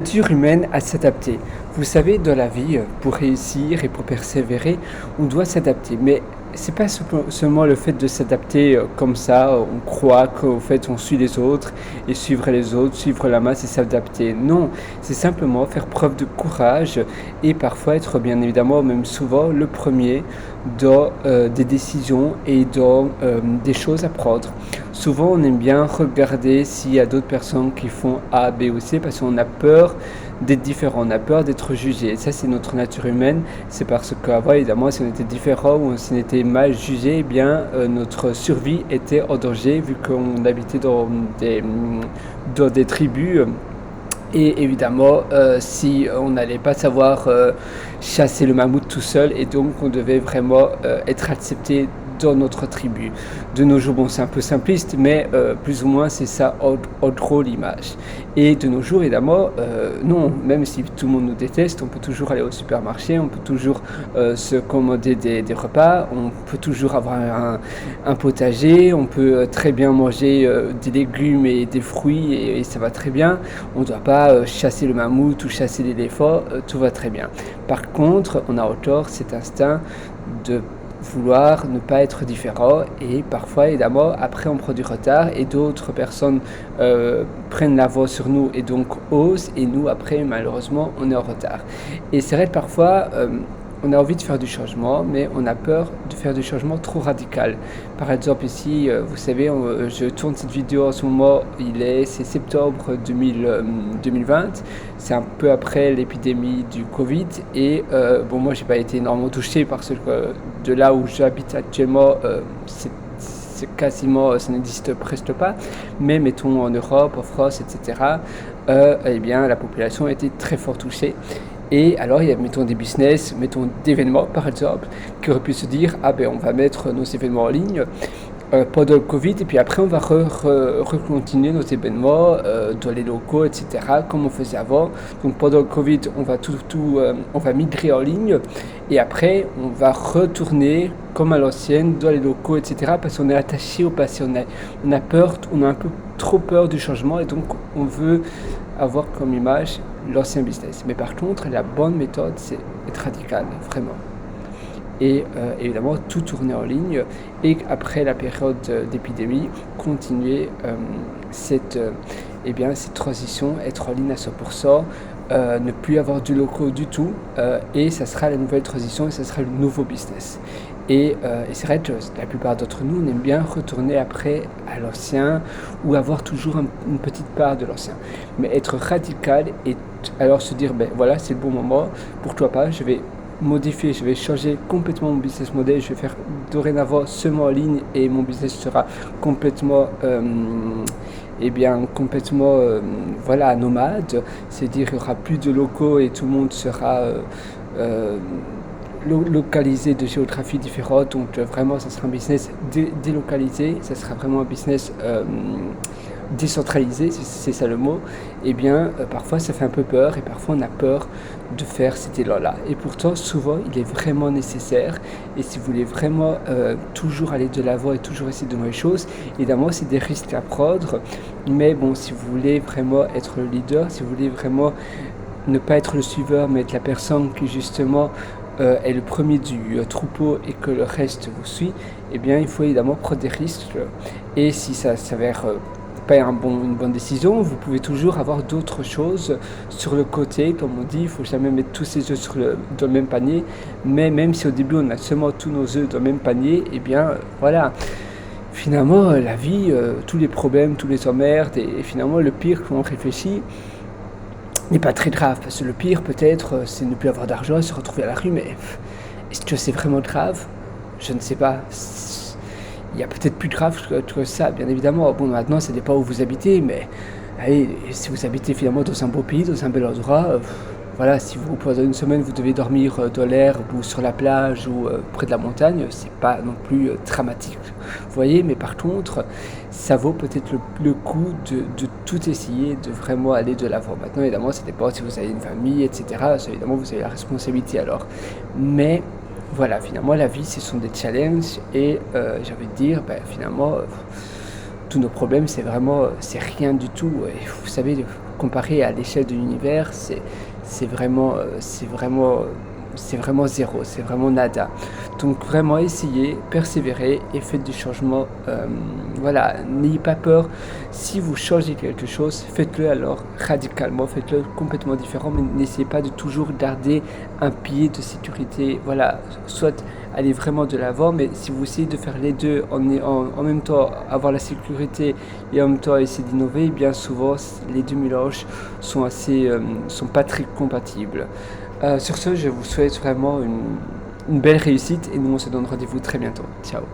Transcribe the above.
Nature humaine à s'adapter. Vous savez, dans la vie, pour réussir et pour persévérer, on doit s'adapter. Mais c'est pas seulement le fait de s'adapter comme ça, on croit qu'au fait on suit les autres et suivre les autres, suivre la masse et s'adapter. Non, c'est simplement faire preuve de courage et parfois être bien évidemment, même souvent, le premier dans des décisions et dans des choses à prendre. Souvent, on aime bien regarder s'il y a d'autres personnes qui font A, B ou C parce qu'on a peur d'être différent, on a peur d'être jugé. Et ça, c'est notre nature humaine. C'est parce qu'avant, évidemment, si on était différent ou si on était mal jugé, eh bien, notre survie était en danger vu qu'on habitait dans des tribus. Et évidemment, si on n'allait pas savoir chasser le mammouth tout seul, et donc on devait vraiment être accepté dans notre tribu. De nos jours, bon, c'est un peu simpliste, mais plus ou moins c'est ça en gros l'image. Et de nos jours, évidemment, non, même si tout le monde nous déteste, on peut toujours aller au supermarché, on peut toujours se commander des repas, on peut toujours avoir un potager, on peut très bien manger des légumes et des fruits et ça va très bien. On ne doit pas chasser le mammouth ou chasser l'éléphant, tout va très bien. Par contre, on a encore cet instinct de vouloir ne pas être différent et parfois évidemment après on prend du retard et d'autres personnes prennent l'avant sur nous et donc osent et nous après malheureusement on est en retard. Et c'est vrai que parfois on a envie de faire du changement, mais on a peur de faire du changement trop radical. Par exemple, ici, vous savez, je tourne cette vidéo en ce moment, c'est septembre 2020, c'est un peu après l'épidémie du Covid, et bon, moi, j'ai pas été énormément touché parce que de là où j'habite actuellement, c'est quasiment, ça n'existe presque pas, mais mettons en Europe, en France, etc., eh bien, la population a été très fort touchée. Et alors, il y a, mettons, des business, mettons, d'événements, par exemple, qui auraient pu se dire, ah ben, on va mettre nos événements en ligne pendant le Covid, et puis après, on va recontinuer nos événements dans les locaux, etc., comme on faisait avant. Donc, pendant le Covid, on va on va migrer en ligne, et après, on va retourner comme à l'ancienne, dans les locaux, etc., parce qu'on est attaché au passé, on a peur, on a un peu trop peur du changement, et donc, on veut avoir comme image l'ancien business. Mais par contre, la bonne méthode, c'est être radical, vraiment. Et évidemment, tout tourner en ligne et après la période d'épidémie, continuer cette transition, être en ligne à 100%, ne plus avoir de locaux du tout, et ça sera la nouvelle transition et ça sera le nouveau business. Et c'est vrai que la plupart d'entre nous, on aime bien retourner après à l'ancien ou avoir toujours une petite part de l'ancien. Mais être radical et alors se dire, ben voilà, c'est le bon moment, pourquoi pas, je vais modifier, je vais changer complètement mon business model, je vais faire dorénavant seulement en ligne et mon business sera complètement voilà, nomade, c'est-à-dire qu'il n'y aura plus de locaux et tout le monde sera localisé de géographie différente, donc vraiment ça sera un business délocalisé, ça sera vraiment un business décentralisé, c'est ça le mot. Et bien parfois ça fait un peu peur et parfois on a peur de faire cet élan-là. Et pourtant souvent il est vraiment nécessaire et si vous voulez vraiment toujours aller de l'avant et toujours essayer de nouvelles choses, évidemment c'est des risques à prendre, mais bon, si vous voulez vraiment être le leader, si vous voulez vraiment ne pas être le suiveur mais être la personne qui justement est le premier du troupeau et que le reste vous suit, eh bien il faut évidemment prendre des risques et si ça s'avère pas une bonne décision, vous pouvez toujours avoir d'autres choses sur le côté, comme on dit, il ne faut jamais mettre tous ses œufs dans le même panier, mais même si au début on a seulement tous nos œufs dans le même panier, eh bien voilà, finalement la vie, tous les problèmes, tous les emmerdes et finalement le pire quand on réfléchit, n'est pas très grave, parce que le pire peut-être c'est ne plus avoir d'argent et se retrouver à la rue, mais est-ce que c'est vraiment grave? Je ne sais pas. Il y a peut-être plus grave que ça, bien évidemment. Bon, maintenant ça dépend où vous habitez, mais allez, si vous habitez finalement dans un beau pays, dans un bel endroit, voilà, si vous pendant une semaine vous devez dormir dans l'herbe ou sur la plage ou près de la montagne, c'est pas non plus dramatique. Vous voyez, mais par contre, ça vaut peut-être le coup de tout essayer, de vraiment aller de l'avant. Maintenant, évidemment, ça dépend si vous avez une famille, etc. Ça, évidemment, vous avez la responsabilité alors. Mais voilà, finalement, la vie, ce sont des challenges et j'ai envie de dire, finalement, tous nos problèmes, c'est rien du tout. Et vous savez, comparé à l'échelle de l'univers, c'est vraiment, c'est vraiment zéro, c'est vraiment nada. Donc vraiment essayez, persévérez et faites du changement. Voilà, n'ayez pas peur. Si vous changez quelque chose, faites-le alors radicalement, faites-le complètement différent, mais n'essayez pas de toujours garder un pied de sécurité. Voilà, soit aller vraiment de l'avant, mais si vous essayez de faire les deux en même temps, avoir la sécurité et en même temps essayer d'innover, bien souvent les deux mélanges sont pas très compatibles. Sur ce, je vous souhaite vraiment une belle réussite et nous on se donne rendez-vous très bientôt. Ciao.